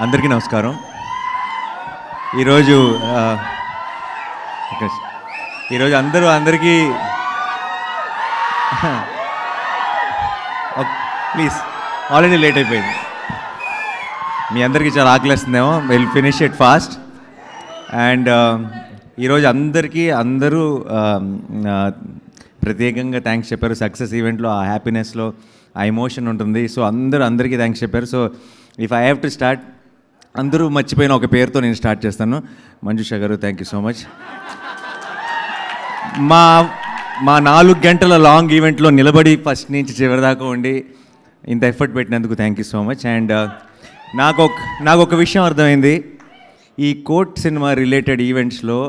అందరికీ నమస్కారం. ఈరోజు అందరికీ ప్లీజ్, ఆల్రెడీ లేట్ అయిపోయింది. మీ అందరికీ చాలా ఆకలిస్తుందేమో. Will finish it fast. And ఈరోజు అందరూ ప్రత్యేకంగా థ్యాంక్స్ చెప్పారు. సక్సెస్ ఈవెంట్లో ఆ హ్యాపీనెస్లో ఆ ఎమోషన్ ఉంటుంది. సో అందరికీ థ్యాంక్స్ చెప్పారు. So if I have to start, అందరూ మర్చిపోయిన ఒక పేరుతో నేను స్టార్ట్ చేస్తాను. మంజుష గారు, థ్యాంక్ యూ సో మచ్. మా 4 గంటల లాంగ్ ఈవెంట్లో నిలబడి ఫస్ట్ నుంచి చివరి దాకా ఉండి ఇంత ఎఫర్ట్ పెట్టినందుకు thank you so much. And నాకు ఒక విషయం అర్థమైంది. ఈ కోర్ట్ సినిమా రిలేటెడ్ ఈవెంట్స్లో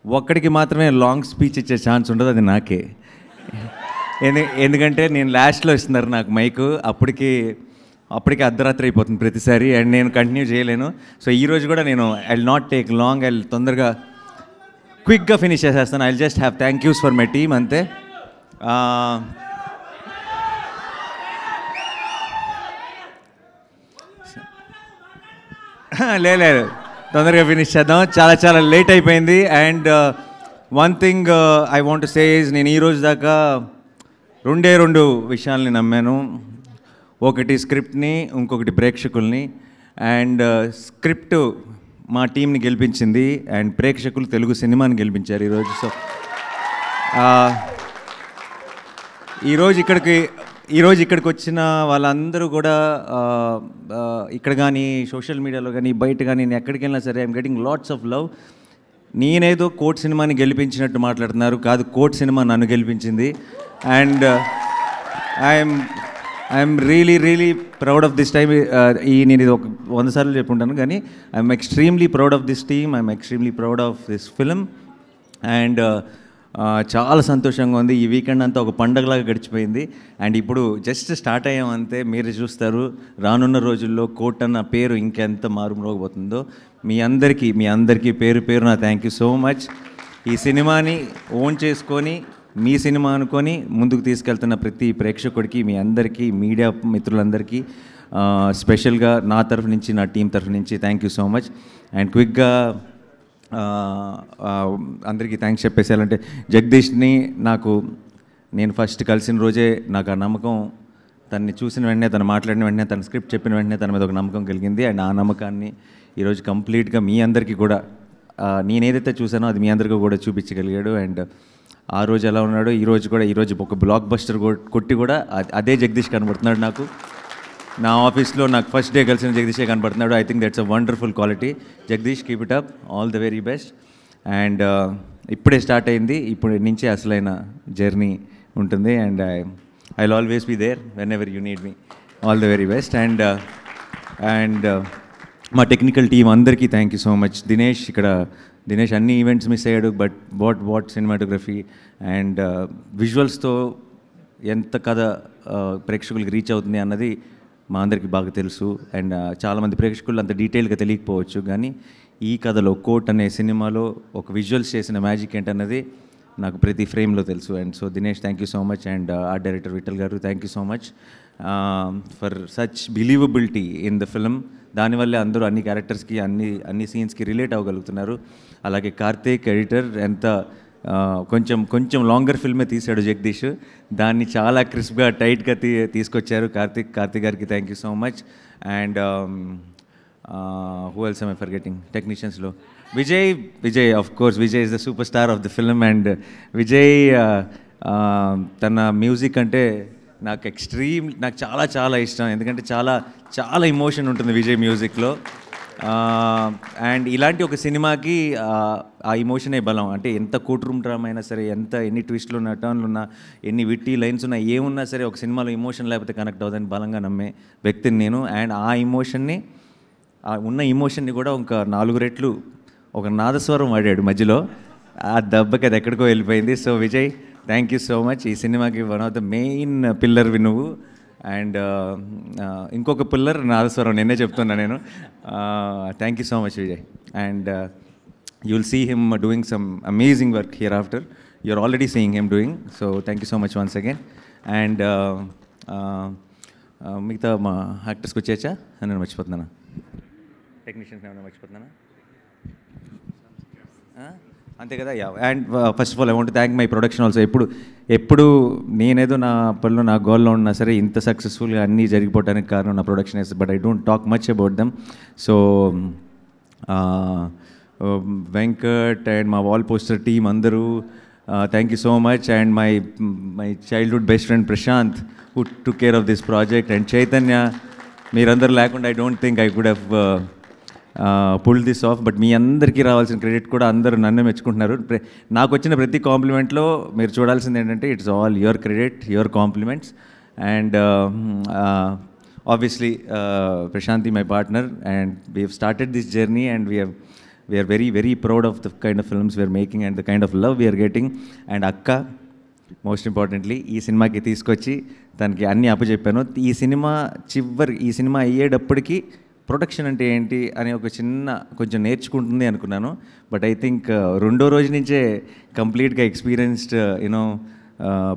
ఒక్కడికి మాత్రమే లాంగ్ స్పీచ్ ఇచ్చే ఛాన్స్ ఉండదు, అది నాకే. ఎందుకంటే నేను లాస్ట్లో ఇస్తున్నారు నాకు మైకు, అప్పటికి అర్ధరాత్రి అయిపోతుంది ప్రతిసారి, అండ్ నేను కంటిన్యూ చేయలేను. సో ఈరోజు కూడా నేను I will not take long, I తొందరగా క్విక్గా ఫినిష్ చేసేస్తాను. I will just have thank use for my team, అంతే. లేదు, తొందరగా ఫినిష్ చేద్దాం, చాలా లేట్ అయిపోయింది. And one thing I want to say is, నేను ఈరోజు దాకా రెండు విషయాల్ని నమ్మాను. ఒకటి స్క్రిప్ట్ని, ఇంకొకటి ప్రేక్షకుల్ని. అండ్ స్క్రిప్ట్ మా టీంని గెలిపించింది, అండ్ ప్రేక్షకులు తెలుగు సినిమాని గెలిపించారు ఈరోజు. సో ఈరోజు ఇక్కడికి వచ్చిన వాళ్ళందరూ కూడా ఇక్కడ కానీ సోషల్ మీడియాలో కానీ బయట కానీ నేను ఎక్కడికి వెళ్ళినా సరే I'm getting lots of love. నేనేదో కోర్ట్ సినిమాని గెలిపించినట్టు మాట్లాడుతున్నారు, కాదు, కోర్ట్ సినిమా నన్ను గెలిపించింది. And I'm really proud of this time. నేను ఇది ఒక 100 సార్లు చెప్పుంటాను, కానీ I'm extremely proud of this team, I'm extremely proud of this film. And చాలా సంతోషంగా ఉంది. ఈ వీకెండ్ అంతా ఒక పండగలాగా గడిచిపోయింది. అండ్ ఇప్పుడు జస్ట్ స్టార్ట్ అయ్యామంతే. మీరు చూస్తారు రానున్న రోజుల్లో కోర్ట్ అన్న పేరు ఇంకెంత మారుమోగబోతుందో. మీ అందరికీ పేరు నా థ్యాంక్ యూ సో మచ్. ఈ సినిమాని ఓన్ చేసుకొని మీ సినిమా అనుకొని ముందుకు తీసుకెళ్తున్న ప్రతి ప్రేక్షకుడికి, మీ అందరికీ, మీడియా మిత్రులందరికీ స్పెషల్గా నా తరఫు నుంచి, నా టీం తరఫు నుంచి thank you so much. And క్విక్గా అందరికీ థ్యాంక్స్ చెప్పేసేయాలంటే, జగదీష్ని నేను ఫస్ట్ కలిసిన రోజే నాకు ఆ నమ్మకం, తనని చూసిన వెంటనే, తను మాట్లాడిన వెంటనే, తన స్క్రిప్ట్ చెప్పిన వెంటనే తన మీద ఒక నమ్మకం కలిగింది. అండ్ ఆ నమ్మకాన్ని ఈరోజు కంప్లీట్గా మీ అందరికీ కూడా, నేనేదైతే చూసానో అది మీ అందరికీ కూడా చూపించగలిగాడు. అండ్ ఆ రోజు ఎలా ఉన్నాడో ఈరోజు ఒక బ్లాక్ బస్టర్ కొట్టి కూడా అదే జగదీష్ కనబడుతున్నాడు నాకు. నా ఆఫీస్లో నాకు ఫస్ట్ డే కలిసిన జగదీషే కనబడుతున్నాడు. I think that's a wonderful quality. Jagadish, keep it up, all the very best. And ఇప్పుడే స్టార్ట్ అయింది, ఇప్పుడు నుంచే అసలైన జర్నీ ఉంటుంది. And I will always be there whenever you need me. All the very best. And మా technical team అందరికీ thank you so much. Dinesh అన్ని events miss అయ్యాడు, బట్ వాట్ సినిమాటోగ్రఫీ అండ్ విజువల్స్తో ఎంత కథ ప్రేక్షకులకి రీచ్ అవుతుంది అన్నది మా అందరికీ బాగా తెలుసు. అండ్ చాలామంది ప్రేక్షకులు అంత డీటెయిల్గా తెలియకపోవచ్చు, కానీ ఈ కథలో, కోర్ట్ అనే సినిమాలో ఒక విజువల్స్ చేసిన మ్యాజిక్ ఏంటన్నది నాకు ప్రతి ఫ్రేమ్లో తెలుసు. And so Dinesh, thank you so much. And art director Vithal గారు, thank you so much for such believability in the film. దానివల్లే అందరూ అన్ని క్యారెక్టర్స్కి, అన్ని సీన్స్కి రిలేట్ అవ్వగలుగుతున్నారు. అలాగే కార్తీక్, ఎడిటర్, ఎంత కొంచెం లాంగర్ ఫిల్మే తీశాడు జగదీష్, దాన్ని చాలా క్రిస్ప్గా, టైట్గా తీసుకొచ్చారు కార్తీక్ గారికి thank you so much. And who else I forgetting టెక్నీషియన్స్లో Vijay of course, Vijay is the super star of the film. And Vijay తన మ్యూజిక్ అంటే నాకు చాలా ఇష్టం, ఎందుకంటే చాలా ఎమోషన్ ఉంటుంది విజయ్ మ్యూజిక్లో. అండ్ ఇలాంటి ఒక సినిమాకి ఆ ఎమోషనే బలం. అంటే ఎంత కోర్ట్ రూమ్ డ్రామా అయినా సరే, ఎన్ని ట్విస్ట్లు ఉన్నా, టర్న్లు ఉన్నా, ఎన్ని విట్టి లైన్స్ ఉన్నా, ఏమున్నా సరే, ఒక సినిమాలో ఎమోషన్ లేకపోతే కనెక్ట్ అవుతుందని బలంగా నమ్మే వ్యక్తిని నేను. అండ్ ఉన్న ఎమోషన్ని కూడా ఒక 4 రెట్లు ఒక నాదస్వరం వాడాడు మధ్యలో, ఆ దెబ్బకి అది ఎక్కడికో వెళ్ళిపోయింది. So Vijay, thank you so much. ఈ సినిమాకి వన్ ఆఫ్ ద మెయిన్ పిల్లర్వి నువ్వు. అండ్ ఇంకొక పిల్లర్ నాదస్వరం, నిన్నే చెప్తున్నా నేను. Thank you so much Vijay. And you will see him doing some amazing work hereafter. You're already seeing him doing. So thank you so much once again. And మిగతా మా యాక్టర్స్కి వచ్చేచ్చా నేను మర్చిపోతున్నాను, టెక్నీషియన్స్ ఏమైనా మర్చిపోతున్నానా? అంతే కదా. Yeah, and first of all I want thank my production also. ఎప్పుడు నేనేదో నా పనిలో నా గోల్లో ఉన్నా సరే ఇంత సక్సెస్ఫుల్గా అన్నీ జరిగిపోవడానికి కారణం నా production is, but I don't talk much about them. So Venkat and మా వాల్ పోస్టర్ టీమ్ అందరూ thank you so much. And my childhood best friend Prashanth who took care of this project, and Chaitanya, మీరందరూ లేకుండా I don't think I could have pull this off. But మీ అందరికీ రావాల్సిన credit కూడా అందరూ నన్ను మెచ్చుకుంటున్నారు. నాకు వచ్చిన ప్రతి కాంప్లిమెంట్లో మీరు చూడాల్సింది ఏంటంటే it's all your credit, your compliments. And obviously Prashanthi my partner, and we have started this journey, and we are very, very proud of the kind of films we are making and the kind of love we are getting. And akka, most importantly, ఈ సినిమాకి తీసుకొచ్చి తనకి అన్నీ అప్పచెప్పాను. ఈ cinema అయ్యేటప్పటికి production అంటే ఏంటి అని కొంచెం నేర్చుకుంటుంది అనుకున్నాను. బట్ ఐ థింక్ రెండో రోజు నుంచే కంప్లీట్గా ఎక్స్పీరియన్స్డ్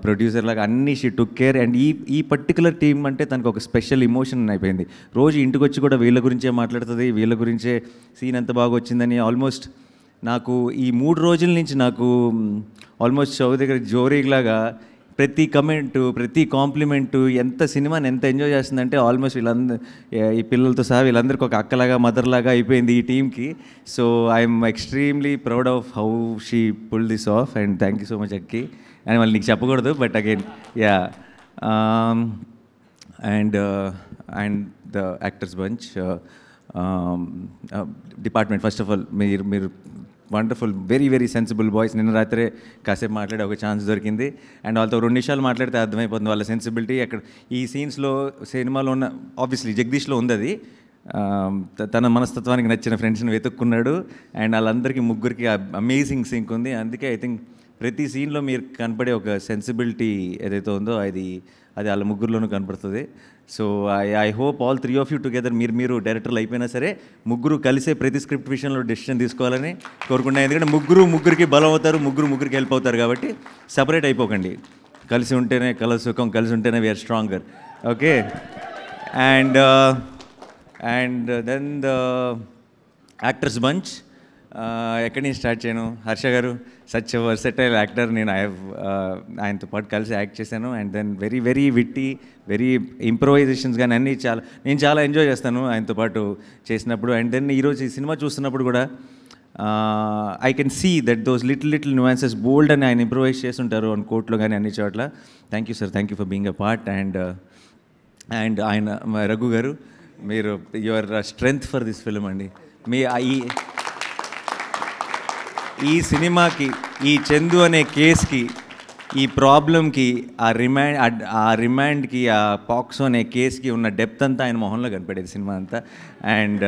ప్రొడ్యూసర్ లాగా అన్నీ షీ టుక్ కేర్. అండ్ ఈ పర్టికులర్ టీమ్ అంటే తనకు ఒక స్పెషల్ ఇమోషన్ అయిపోయింది. రోజు ఇంటికి వచ్చి కూడా వీళ్ళ గురించే మాట్లాడుతుంది, వీళ్ళ గురించే సీన్ ఎంత బాగా వచ్చిందని. ఆల్మోస్ట్ నాకు ఈ 3 రోజుల నుంచి నాకు ఆల్మోస్ట్ షో దగ్గర జోరీలాగా ప్రతి కమెంటు, ప్రతి కాంప్లిమెంటు, సినిమాని ఎంత ఎంజాయ్ చేస్తుందంటే ఆల్మోస్ట్ ఈ పిల్లలతో సహా వీళ్ళందరికీ ఒక అక్కలాగా మదర్లాగా అయిపోయింది ఈ టీమ్కి. So I'm extremely proud of how she pull this off. And thank you so much Akki. అని వాళ్ళు నీకు చెప్పకూడదు, but again yeah. And the actors bunch department, first of all మీరు wonderful, very very sensible boys. నిన్న రాత్రే కాసేపు మాట్లాడే ఒక ఛాన్స్ దొరికింది. అండ్ వాళ్ళతో 2 నిమిషాలు మాట్లాడితే అర్థమైపోతుంది వాళ్ళ సెన్సిబిలిటీ. అక్కడ ఈ సీన్స్లో సినిమాలో ఉన్న ఆబ్వియస్లీ జగదీష్లో ఉంది అది. తన మనస్తత్వానికి నచ్చిన ఫ్రెండ్స్ని వెతుక్కున్నాడు. అండ్ వాళ్ళందరికీ ముగ్గురికి అమేజింగ్ సింక్ ఉంది. అందుకే ఐ థింక్ ప్రతి సీన్లో మీరు కనపడే ఒక సెన్సిబిలిటీ ఏదైతే ఉందో అది వాళ్ళ ముగ్గురులోనూ కనపడుతుంది. So I hope all 3 of you together, మీరు డైరెక్టర్లు అయిపోయినా సరే ముగ్గురు కలిసే ప్రతి స్క్రిప్ట్ విషయంలో డెసిషన్ తీసుకోవాలని కోరుకుంటున్నాను. ఎందుకంటే ముగ్గురికి బలం అవుతారు, ముగ్గురికి హెల్ప్ అవుతారు. కాబట్టి సపరేట్ అయిపోకండి, కలిసి ఉంటేనే కల సుఖం, కలిసి ఉంటేనే we're stronger. Okay. And then the actors bunch, ఎక్కడి నుంచి స్టార్ట్ చేయను? హర్ష గారు సచ్ వర్సటైల్ యాక్టర్. నేను ఆయనతో పాటు కలిసి యాక్ట్ చేశాను. And then very very witty, very improvisations కానీ అన్నీ నేను చాలా ఎంజాయ్ చేస్తాను ఆయనతో పాటు చేసినప్పుడు. అండ్ దెన్ ఈరోజు ఈ సినిమా చూస్తున్నప్పుడు కూడా I can see that those little nuances బోల్డ్ అని ఆయన ఇంప్రొవైజ్ చేస్తుంటారు అని కోర్టులో కానీ అన్ని చోట్ల. Thank you sir, thank you for being a part. And ఆయన రఘు గారు, మీరు your strength for this film అండి. ఈ సినిమాకి, ఈ చందు అనే కేస్కి, ఈ ప్రాబ్లంకి, ఆ రిమాండ్కి, ఆ పాక్సో అనే కేస్కి ఉన్న డెప్త్ అంతా ఆయన మొహంలో కనపడేది సినిమా అంతా. అండ్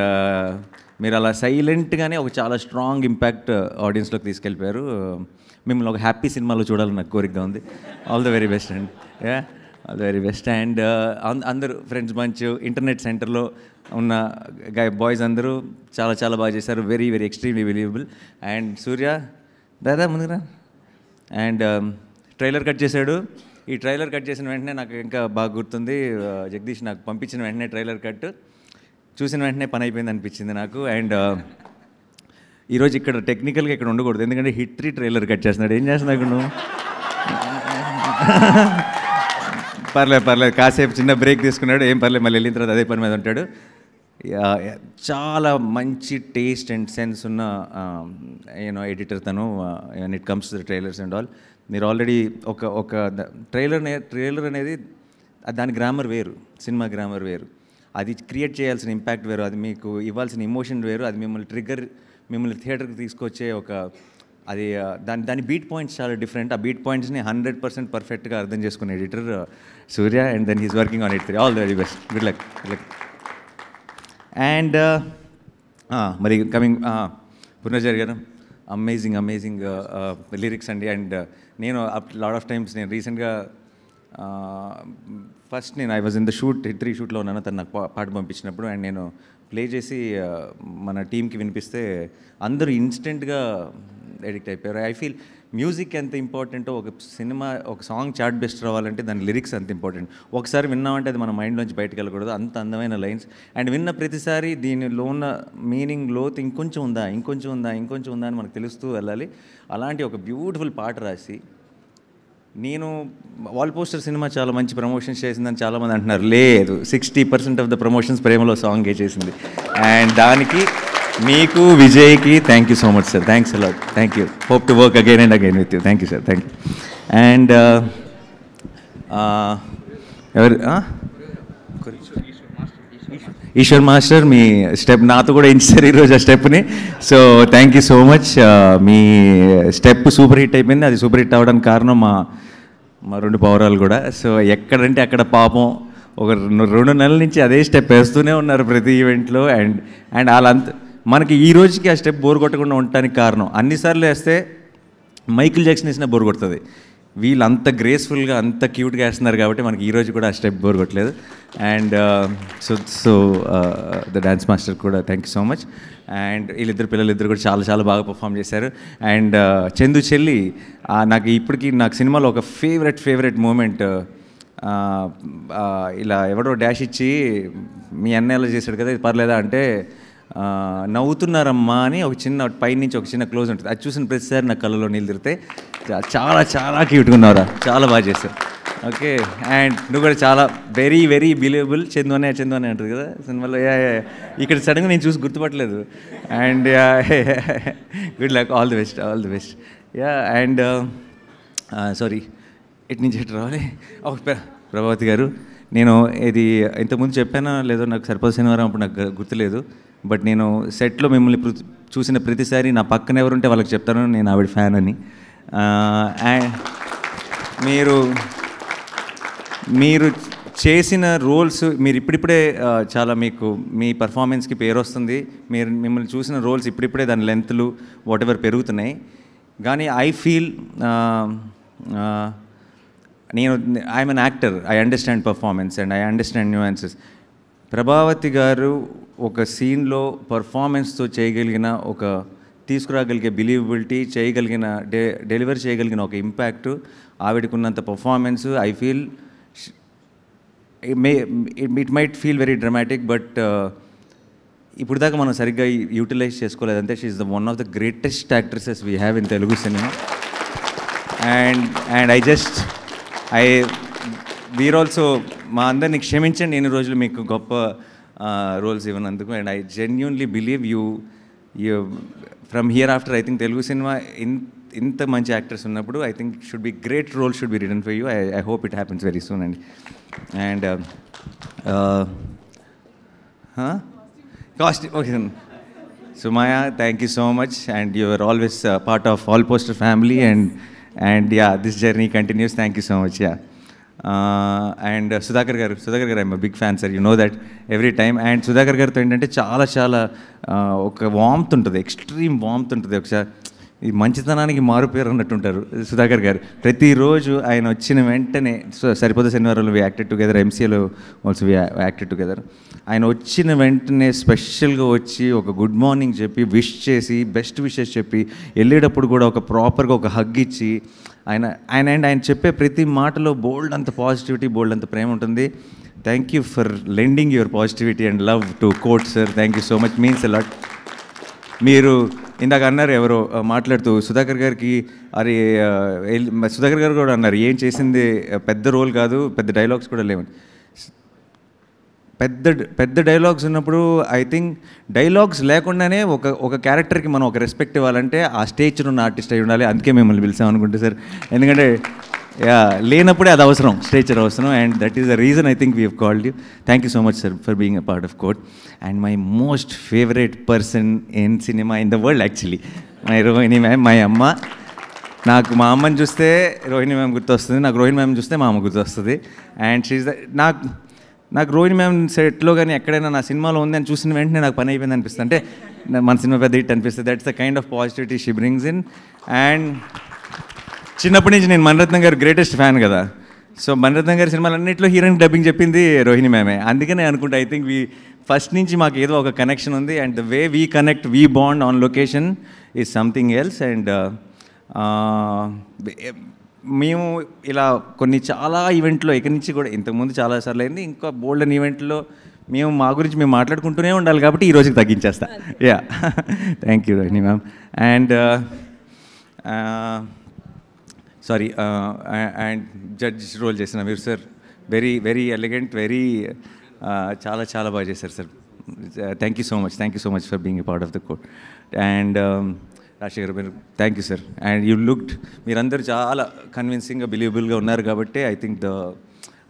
మీరు అలా సైలెంట్గానే ఒక చాలా స్ట్రాంగ్ ఇంపాక్ట్ ఆడియన్స్లోకి తీసుకెళ్ళిపోయారు. మిమ్మల్ని ఒక హ్యాపీ సినిమాలో చూడాలని నాకు కోరికగా ఉంది. All the very best and all the very best. And అందరూ ఫ్రెండ్స్ బంచ్, ఇంటర్నెట్ సెంటర్లో ఉన్న బాయ్స్ అందరూ చాలా చాలా బాగా చేశారు. Very very extremely believable. And Surya దాదా ముందుగా. అండ్ ట్రైలర్ కట్ చేశాడు. ఈ ట్రైలర్ కట్ చేసిన వెంటనే నాకు ఇంకా బాగా గుర్తుంది, జగదీష్ నాకు పంపించిన వెంటనే ట్రైలర్ కట్ చూసిన వెంటనే పని అయిపోయింది అనిపించింది నాకు. అండ్ ఈరోజు ఇక్కడ టెక్నికల్గా ఇక్కడ ఉండకూడదు, ఎందుకంటే హిట్ 3 ట్రైలర్ కట్ చేస్తున్నాడు. ఏం చేస్తున్నావు నువ్వు? పర్లేదు, కాసేపు చిన్న బ్రేక్ తీసుకున్నాడు, ఏం పర్లేదు, మళ్ళీ వెళ్ళిన తర్వాత అదే పని మీద ఉంటాడు. చాలా మంచి టేస్ట్ అండ్ సెన్స్ ఉన్న ఎడిటర్ తను. And it comes to the trailers and all. మీరు ఆల్రెడీ ఒక ట్రైలర్ అనేది దాని గ్రామర్ వేరు, సినిమా గ్రామర్ వేరు. అది క్రియేట్ చేయాల్సిన ఇంపాక్ట్ వేరు, అది మీకు ఇవ్వాల్సిన ఇమోషన్ వేరు. అది మిమ్మల్ని థియేటర్కి తీసుకొచ్చే అది దాని బీట్ పాయింట్స్ చాలా డిఫరెంట్. ఆ బీట్ పాయింట్స్ని 100% పర్ఫెక్ట్గా అర్థం చేసుకునే editor Surya. And then he's working on it. All the very best, good luck. And మరి కమింగ్ పునర్జర్ గారు, అమేజింగ్ లిరిక్స్ అండి. అండ్ నేను లాట్ ఆఫ్ టైమ్స్ నేను రీసెంట్గా first I was in the shoot, hit 3 షూట్లో ఉన్నాను. తను నాకు పాట పంపించినప్పుడు అండ్ నేను ప్లే చేసి మన టీంకి వినిపిస్తే అందరూ ఇన్స్టెంట్గా ఎడిక్ట్ అయిపోయారు. ఐ ఫీల్ మ్యూజిక్ ఎంత ఇంపార్టెంటో ఒక సినిమా ఒక సాంగ్ చార్ట్ బెస్ట్ రావాలంటే దాని లిరిక్స్ అంత ఇంపార్టెంట్. ఒకసారి విన్నామంటే అది మన మైండ్లోంచి బయటకు వెళ్ళకూడదు, అంత అందమైన లైన్స్. అండ్ విన్న ప్రతిసారి దీనిలో ఉన్న మీనింగ్ లోతు ఇంకొంచెం ఉందా అని మనకు తెలుస్తూ వెళ్ళాలి. అలాంటి ఒక బ్యూటిఫుల్ పాట రాసి నేను వాల్ పోస్టర్ సినిమా చాలా మంచి ప్రమోషన్స్ చేసిందని చాలామంది అంటున్నారు. లేదు, 60% ఆఫ్ ద ప్రమోషన్స్ ప్రేమలో సాంగే చేసింది. అండ్ దానికి మీకు విజయ్కి thank you so much sir. Thanks a lot. Thank you. Hope to work again and again with you. Thank you sir. Thank you. And ఎవరు ఈశ్వర్ మాస్టర్ మీ స్టెప్ నాతో కూడా ఇచ్చారు ఈరోజు ఆ stepney. So thank you so much. Me step super hit అయిపోయింది. అది super hit అవ్వడానికి కారణం మా 2 పౌరాలు కూడా. సో ఎక్కడంటే అక్కడ పాపం ఒక 2 నెలల నుంచి అదే స్టెప్ వేస్తూనే ఉన్నారు ప్రతి ఈవెంట్లో. అండ్ వాళ్ళంతా మనకి ఈ రోజుకి ఆ స్టెప్ బోర్ కొట్టకుండా ఉండటానికి కారణం, అన్నిసార్లు వేస్తే మైకిల్ జాక్సన్ వేసినా బోర్ కొడుతుంది, వీళ్ళు అంత గ్రేస్ఫుల్గా అంత క్యూట్గా వేస్తున్నారు కాబట్టి మనకి ఈరోజు కూడా ఆ స్టెప్ బోర్ కొట్టలేదు. And so the dance master కూడా thank you so much. And పిల్లలిద్దరు కూడా చాలా చాలా బాగా పర్ఫామ్ చేశారు. అండ్ చందు చెల్లి నాకు ఇప్పటికీ నాకు సినిమాలో ఒక ఫేవరెట్ మూమెంట్, ఇలా ఎవడో డాష్ ఇచ్చి మీ అన్న ఎలా చేశాడు కదా ఇది పర్లేదా అంటే నవ్వుతున్నారమ్మా అని ఒక చిన్న పైనుంచి ఒక చిన్న క్లోజ్ ఉంటుంది. అది చూసిన ప్రతిసారి నా కళ్ళలో నీళ్ళు తిరిగితే చాలా చాలా క్యూట్గా ఉన్నారా, చాలా బాగా చేశారు. ఓకే. అండ్ నువ్వు కూడా చాలా వెరీ బిలీవబుల్. చందు అనే అంటారు కదా సినిమాలో. ఇక్కడ సడన్గా నేను చూసి గుర్తుపట్టలేదు. And good luck, all the best. Yeah. And sorry ఇటు నుంచి ఎటు రావాలి. ప్రభావతి గారు, నేను ఇది ఇంతకుముందు చెప్పానా లేదో నాకు సరిపోదు శనివారం అప్పుడు నాకు గుర్తులేదు. బట్ నేను సెట్లో మిమ్మల్ని చూసిన ప్రతిసారి నా పక్కన ఎవరుంటే వాళ్ళకి చెప్తాను నేను ఆవిడ ఫ్యాన్ అని. అండ్ మీరు చేసిన రోల్స్ మీరు ఇప్పుడిప్పుడే చాలా మీకు మీ పర్ఫార్మెన్స్కి పేరు వస్తుంది. మిమ్మల్ని చూసిన రోల్స్ ఇప్పుడిప్పుడే దాని లెంత్లు వాట్ ఎవర్ పెరుగుతున్నాయి. కానీ I feel I'm an actor, I understand performance and I understand nuances. Prabhavathi garu ఒక సీన్లో పర్ఫార్మెన్స్తో చేయగలిగిన తీసుకురాగలిగే బిలీవబిలిటీ, డెలివర్ చేయగలిగిన ఒక ఇంపాక్ట్, ఆవిడకున్నంత performance I feel it might feel very dramatic. But ఇప్పుడు దాకా మనం సరిగ్గా యూటిలైజ్ చేసుకోలేదంటే she is the one of the greatest actresses we have in Telugu cinema. And we're also మా అందరినీ క్షమించండి ఎన్ని రోజులు మీకు గొప్ప రోల్స్ ఇవ్వనందుకు. And I genuinely believe you from here after I think Telugu cinema ఇంత మంచి యాక్టర్స్ ఉన్నప్పుడు I think should be great role should be written for you. I hope it happens very soon అండి. And costume okay Sumaya, thank you so much. And you are always part of all poster family and yeah, this journey continues. Thank you so much. Yeah. And Sudhakar garu, I'm a big fan, sir. You know that every time. And Sudhakar garu to entante చాలా ఒక warmth ఉంటుంది, extreme warmth ఉంటుంది. ఒకసారి ఈ మంచితనానికి మారు పేరు అన్నట్టు ఉంటారు సుధాకర్ గారు. ప్రతిరోజు ఆయన వచ్చిన వెంటనే సరిపోతే శనివారంలో వి యాక్టెడ్ టుగెదర్, ఎంసీఏలో ఆల్సో వి యాక్టెడ్ టుగెదర్. ఆయన వచ్చిన వెంటనే స్పెషల్గా వచ్చి ఒక గుడ్ మార్నింగ్ చెప్పి విష్ చేసి బెస్ట్ విషెస్ చెప్పి వెళ్ళేటప్పుడు కూడా ఒక ప్రాపర్గా ఒక హగ్ ఇచ్చి ఆయన చెప్పే ప్రతి మాటలో బోల్డ్ అంత పాజిటివిటీ, బోల్డ్ అంత ప్రేమ ఉంటుంది. Thank you for lending your positivity and love to Court sir. Thank you so much, means a lot. మీరు ఇందాక అన్నారు ఎవరో మాట్లాడుతూ సుధాకర్ గారికి, అరే సుధాకర్ గారు కూడా అన్నారు ఏం చేసింది పెద్ద రోల్ కాదు, పెద్ద డైలాగ్స్ కూడా లేవని. పెద్ద డైలాగ్స్ ఉన్నప్పుడు ఐ థింక్ డైలాగ్స్ లేకుండానే ఒక క్యారెక్టర్కి మనం ఒక రెస్పెక్ట్ ఇవ్వాలంటే ఆ స్టేజ్లో ఉన్న ఆర్టిస్ట్ అయి ఉండాలి. అందుకే మిమ్మల్ని పిలిచాం అనుకుంటే సార్, ఎందుకంటే లేనప్పుడే అది అవసరం, స్టేచర్ అవసరం. And that is the reason I think we have called you. Thank you so much sir for being a part of Court. And my most favourite person in cinema in the world actually my Rohini ma'am, my అమ్మ. నాకు మా అమ్మని చూస్తే Rohini ma'am గుర్తొస్తుంది, నాకు Rohini ma'am చూస్తే మా అమ్మ గుర్తొస్తుంది. అండ్ షీఈ్ ద నాకు రోహిణి మ్యామ్ సెట్లో కానీ ఎక్కడైనా నా సినిమాలో ఉంది అని చూసిన వెంటనే నాకు పని అయిపోయింది అనిపిస్తుంది, అంటే మన సినిమా పెద్ద హిట్ అనిపిస్తుంది. That's the kind of positivity she brings in. And చిన్నప్పటి నుంచి నేను మణిరత్నం గారు గ్రేటెస్ట్ ఫ్యాన్ కదా, సో మణిరత్నం గారి సినిమాలన్నింటిలో హీరోయిన్ డబ్బింగ్ చెప్పింది రోహిణి మ్యామే. అందుకనే అనుకుంటా ఐ థింక్ ఫస్ట్ నుంచి మాకు ఏదో ఒక కనెక్షన్ ఉంది. And the way we connect, we bond on location is something else. And మేము ఇలా కొన్ని చాలా ఈవెంట్లో ఇక్కడి నుంచి కూడా ఇంతకుముందు చాలాసార్లు అయింది, ఇంకా బోల్డెన్ ఈవెంట్లో మేము మా గురించి మేము మాట్లాడుకుంటూనే ఉండాలి కాబట్టి ఈ రోజుకి తగ్గించేస్తా. Yeah, thank you Rohini ma'am. And sorry, and judge role చేసిన మీరు sir, very very elegant, very చాలా చాలా బాగా చేశారు sir. Thank you so much for being a part of the court. And Rajasekhar మీరు thank you sir. And you looked, మీరందరూ చాలా కన్విన్సింగ్గా బిలీవబుల్గా ఉన్నారు కాబట్టి ఐ థింక్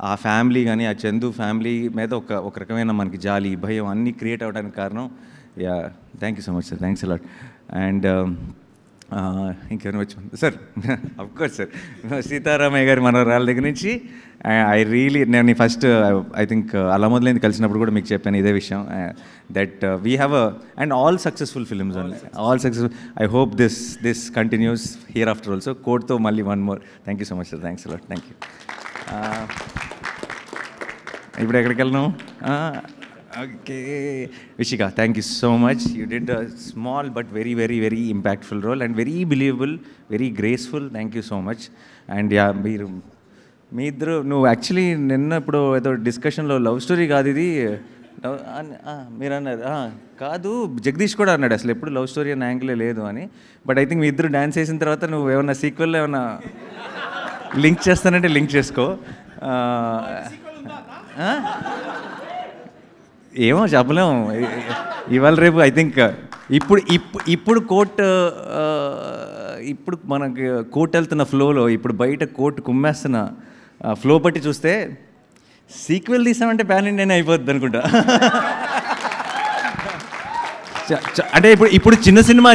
ఆ ఫ్యామిలీ కానీ ఆ చందు ఫ్యామిలీ మీద ఒక రకమైన మనకి జాలి, భయం అన్నీ క్రియేట్ అవ్వడానికి కారణం. Yeah, thank you so much sir, thanks allot. And ఇంకేమైనా వచ్చి సార్, అఫ్కోర్స్ సార్, సీతారామయ్య గారి మనవరాళ్ళ దగ్గర నుంచి నేను ఫస్ట్ ఐ థింక్ అలా మొదలైంది కలిసినప్పుడు కూడా మీకు చెప్పాను ఇదే విషయం, that we have and all successful films only, all successful. I hope this continues here after also. కోడ్తో మళ్ళీ one more. Thank you so much sir, thanks a lot, thank you. ఇప్పుడు ఎక్కడికి వెళ్ళను? Okay, Vishika, thank you so much. You did a small but very very very impactful role and very believable, very graceful. Thank you so much. And yeah, మీ ఇద్దరు, నువ్వు actually నిన్న ఇప్పుడు ఏదో డిస్కషన్లో లవ్ స్టోరీ కాదు ఇది మీరు అన్నారు, కాదు జగదీష్ కూడా అన్నాడు అసలు ఎప్పుడు లవ్ స్టోరీ అనే యాంగిలే లేదు అని. బట్ ఐ థింక్ మీ ఇద్దరు డ్యాన్స్ చేసిన తర్వాత నువ్వు ఏమన్నా సీక్వెల్లో ఏమన్నా లింక్ చేస్తానంటే లింక్ చేసుకో. ఏమో చెప్పలేము, ఇవాళ రేపు ఐ థింక్ ఇప్పుడు ఇప్పుడు మనకి కోర్ట్ వెళ్తున్న ఫ్లోలో, ఇప్పుడు బయట కోర్టు కుమ్మేస్తున్న ఫ్లో బట్టి చూస్తే సీక్వెల్ తీసామంటే ప్యాన్ ఇండియానే అయిపోద్ది అనుకుంటా. అంటే ఇప్పుడు చిన్న సినిమా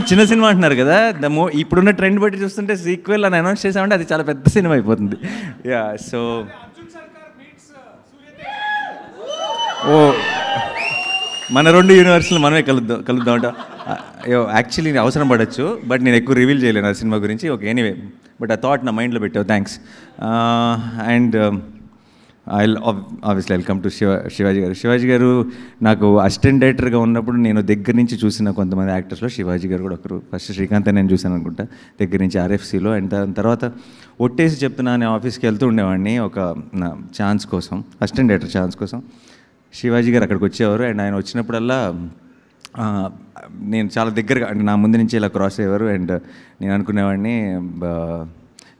అంటున్నారు కదా, ఇప్పుడున్న ట్రెండ్ బట్టి చూస్తుంటే సీక్వెల్ అని అనౌన్స్ చేసామంటే అది చాలా పెద్ద సినిమా అయిపోతుంది. యా, సో మన రెండు యూనివర్స్లు మనమే కలుద్దామంట. యాక్చువల్లీ అవసరం పడవచ్చు, బట్ నేను ఎక్కువ రివీల్ చేయలేను ఆ సినిమా గురించి. ఓకే, ఎనీవే, బట్ ఆ థాట్ నా మైండ్లో పెట్టావు, thanks. And obviously welcome to Shivaji గారు నాకు అసిస్టెంట్ డైరెక్టర్గా ఉన్నప్పుడు నేను దగ్గర నుంచి చూసిన కొంతమంది యాక్టర్స్లో శివాజీ గారు కూడా ఒకరు. ఫస్ట్ శ్రీకాంత్ నేను చూశాను అనుకుంటా దగ్గర నుంచి RFCలో. అండ్ దాని తర్వాత ఒట్టేసి చెప్తున్నా నేను ఆఫీస్కి వెళ్తూ ఉండేవాడిని ఒక నా ఛాన్స్ కోసం, అసిస్టెంట్ డైరెక్టర్ ఛాన్స్ కోసం. శివాజీ గారు అక్కడికి వచ్చేవారు. అండ్ ఆయన వచ్చినప్పుడల్లా నేను చాలా దగ్గరగా, అంటే నా ముందు నుంచి ఇలా క్రాస్ అయ్యేవారు. అండ్ నేను అనుకునేవాడిని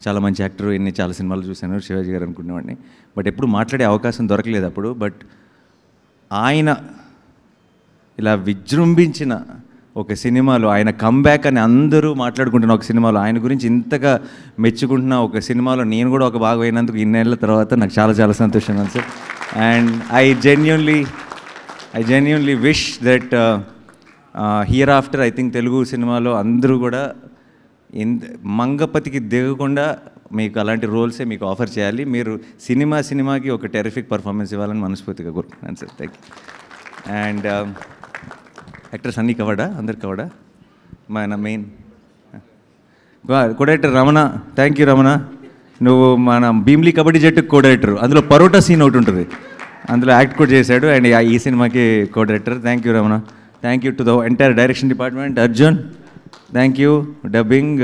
చాలా మంచి యాక్టర్, ఎన్ని చాలా సినిమాలు చూశాను శివాజీ గారు అనుకునేవాడిని. బట్ ఎప్పుడు మాట్లాడే అవకాశం దొరకలేదు అప్పుడు. బట్ ఆయన ఇలా విజృంభించిన ఒక సినిమాలో, ఆయన కమ్బ్యాక్ అని అందరూ మాట్లాడుకుంటున్న ఒక సినిమాలో, ఆయన గురించి ఇంతగా మెచ్చుకుంటున్న ఒక సినిమాలో నేను కూడా ఒక భాగం అయినందుకు ఇన్నేళ్ళ తర్వాత నాకు చాలా చాలా సంతోషంగా ఉంది sir. And I genuinely wish that here after I think Telugu సినిమాలో అందరూ కూడా మంగపతికి దిగకుండా మీకు అలాంటి రోల్సే మీకు ఆఫర్ చేయాలి. మీరు సినిమాకి ఒక టెరిఫిక్ పర్ఫార్మెన్స్ ఇవ్వాలని మనస్ఫూర్తిగా కోరుకుంటున్నాను sir. Thank you. And actors అన్నీ కవడా, అందరు కవడా. మన main co-director Ramana, thank you Ramana. నువ్వు మన భీమ్లీ కబడ్డీ జట్టుకు కోడైరెక్టర్, అందులో పరోటా సీన్ ఒకటి ఉంటుంది, అందులో యాక్ట్ కూడా చేశాడు. అండ్ ఈ సినిమాకి co-director. Thank you Ramana. Thank you to the entire direction department. Arjun, thank you. Dubbing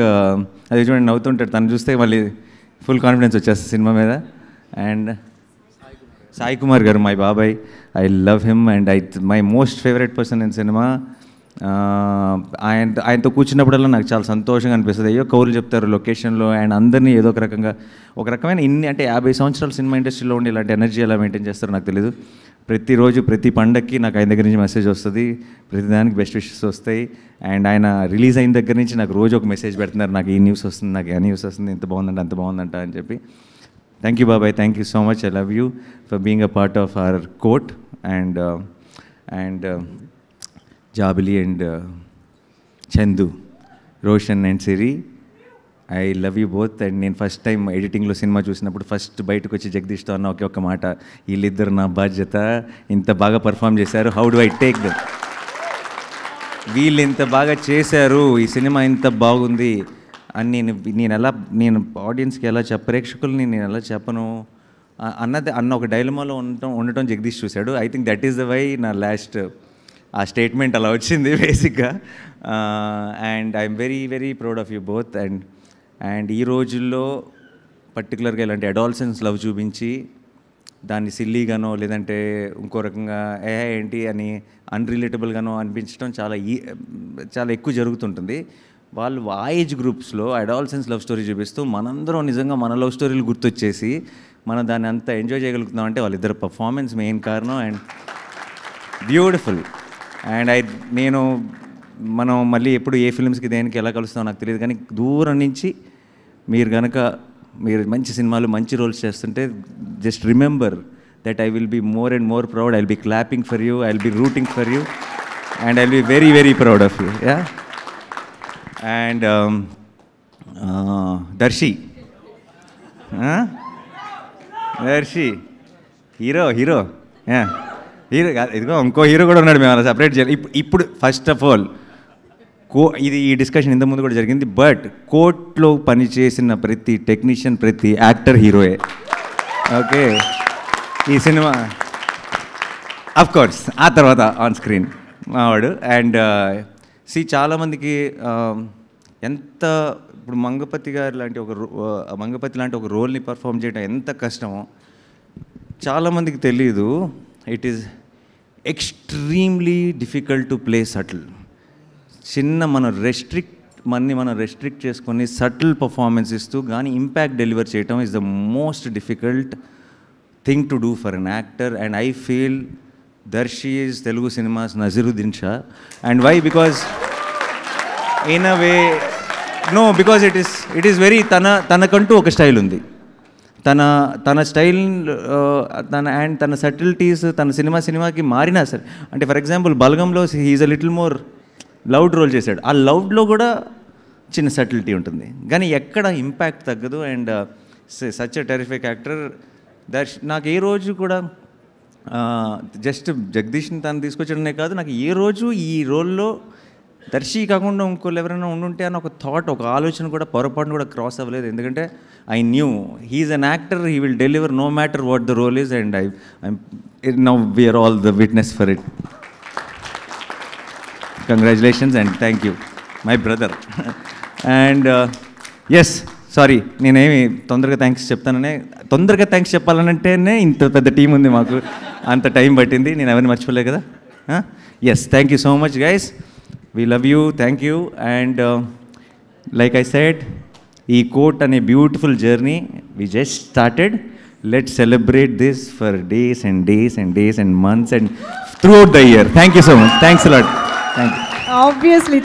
అది చూడండి నవ్వుతుంటాడు, తను చూస్తే మళ్ళీ ఫుల్ కాన్ఫిడెన్స్ వచ్చేస్తుంది సినిమా మీద. అండ్ సాయి కుమార్ గారు, మై బాబాయ్, I love him and my most favourite person in cinema. ఆయనతో కూర్చున్నప్పుడల్లా నాకు చాలా సంతోషంగా అనిపిస్తుంది. అయ్యో కౌలు చెప్తారు లొకేషన్లో, అండ్ అందరినీ ఏదో ఒక రకమైన అంటే 50 సంవత్సరాల సినిమా ఇండస్ట్రీలో ఉండి ఇలాంటి ఎనర్జీ ఎలా మెయింటైన్ చేస్తారో నాకు తెలియదు. ప్రతిరోజు ప్రతి పండగకి నాకు ఆయన దగ్గర నుంచి మెసేజ్ వస్తుంది, ప్రతిదానికి బెస్ట్ విషెస్ వస్తాయి. అండ్ ఆయన రిలీజ్ అయిన దగ్గర నుంచి నాకు రోజు ఒక మెసేజ్ పెడుతున్నారు, నాకు ఈ న్యూస్ వస్తుంది, నాకు ఆ న్యూస్ వస్తుంది, ఇంత బాగుందంట అంత బాగుందంట అని చెప్పి. థ్యాంక్ యూ బాబాయ్, thank you so much. I love you for being a part of our court. And Jabili and Chandu, Roshan and Siri, I love you both. And నేను ఫస్ట్ టైం ఎడిటింగ్లో సినిమా చూసినప్పుడు ఫస్ట్ బయటకు వచ్చి జగదీష్తో అన్న ఒకే మాట, వీళ్ళిద్దరు నా బాధ్యత, ఇంత బాగా పర్ఫామ్ చేశారు, how do I take them, వీళ్ళు ఇంత బాగా చేశారు, ఈ సినిమా ఇంత బాగుంది అని నేను ఆడియన్స్కి ఎలా ప్రేక్షకుల్ని నేను ఎలా చెప్పను, అన్న ఒక డైలమాలో ఉండటం జగదీష్ చూశాడు. I think that is the why నా లాస్ట్ ఆ స్టేట్మెంట్ అలా వచ్చింది బేసిక్గా. And I'm very very proud of you both. And ఈ రోజుల్లో పర్టికులర్గా ఇలాంటి అడాల్సెన్స్ లవ్ చూపించి దాన్ని సిల్లీగానో లేదంటే ఇంకో రకంగా ఏంటి అని అన్రిలేటబుల్గానో అనిపించడం చాలా ఎక్కువ జరుగుతుంటుంది. వాళ్ళు ఆ ఏజ్ గ్రూప్స్లో అడాల్సెన్స్ లవ్ స్టోరీ చూపిస్తూ మనందరం నిజంగా మన లవ్ స్టోరీలు గుర్తొచ్చేసి మనం దాన్ని అంతా ఎంజాయ్ చేయగలుగుతున్నాం అంటే వాళ్ళిద్దరు పర్ఫార్మెన్స్ మెయిన్ కారణం. And beautiful. అండ్ మనం మళ్ళీ ఎప్పుడు ఏ ఫిల్మ్స్కి దేనికి ఎలా కలుస్తామో నాకు తెలియదు, కానీ దూరం నుంచి మీరు మంచి సినిమాలు మంచి రోల్స్ చేస్తుంటే just remember that I will be more and more proud. I will be clapping for you, I will be rooting for you, and I will be very very proud of you. Yeah. And Darshi hero ఇదిగో ఇంకో hero కూడా ఉన్నాడు, మేము అలా separate చేయాలి. ఇప్పుడు first of all ఇది ఈ డిస్కషన్ ఇంతకుముందు కూడా జరిగింది, బట్ కోర్ట్లో పనిచేసిన ప్రతి టెక్నీషియన్ ప్రతి యాక్టర్ హీరోయే. ఓకే, ఈ సినిమా అఫ్ కోర్స్ ఆ తర్వాత ఆన్ స్క్రీన్ మావాడు. అండ్ చాలామందికి ఎంత ఇప్పుడు మంగపతి లాంటి ఒక రోల్ని పర్ఫామ్ చేయడం ఎంత కష్టమో చాలామందికి తెలీదు. It is extremely difficult to play subtle. మనం రెస్ట్రిక్ట్ చేసుకొని సటిల్ పర్ఫార్మెన్స్ ఇస్తూ కానీ ఇంపాక్ట్ డెలివర్ చేయటం is the most difficult thing to do for an actor. And I feel Darshi is Telugu cinemas Naseeruddin Shah. And why? Because in a way because it is very తనకంటూ ఒక style ఉంది. తన style తన subtleties తన సినిమాకి మారినా సరే, అంటే ఫర్ ఎగ్జాంపుల్ బలగంలో he is a little more loud role చేశాడు. ఆ లౌడ్లో కూడా చిన్న సటిలిటీ ఉంటుంది, కానీ ఎక్కడ ఇంపాక్ట్ తగ్గదు. And such a terrific actor నాకు ఏ రోజు కూడా జస్ట్ జగదీష్ని తను తీసుకొచ్చడమే కాదు, నాకు ఏ రోజు ఈ రోల్లో దర్శి కాకుండా ఇంకోళ్ళు ఎవరైనా ఉండుంటే అని ఒక ఆలోచన కూడా పొరపాటును కూడా క్రాస్ అవ్వలేదు. ఎందుకంటే I knew he's an actor, he will deliver no matter what the role is. And now we're all the witness for it. Congratulations and thank you my brother. And yes, sorry నేనేమి తొందరగా thanks చెప్పాలనంటేనే ఇంత పెద్ద team ఉంది మాకు, అంత time పట్టింది. నేను ఎవరిని మర్చిపోలే కదా. Yes, thank you so much guys, we love you, thank you. And like I said, ఈ కోట్ అనే beautiful journey we just started. Let's celebrate this for days and days and days and months and throughout the year. Thank you so much. Thanks a lot. Thank you. Obviously.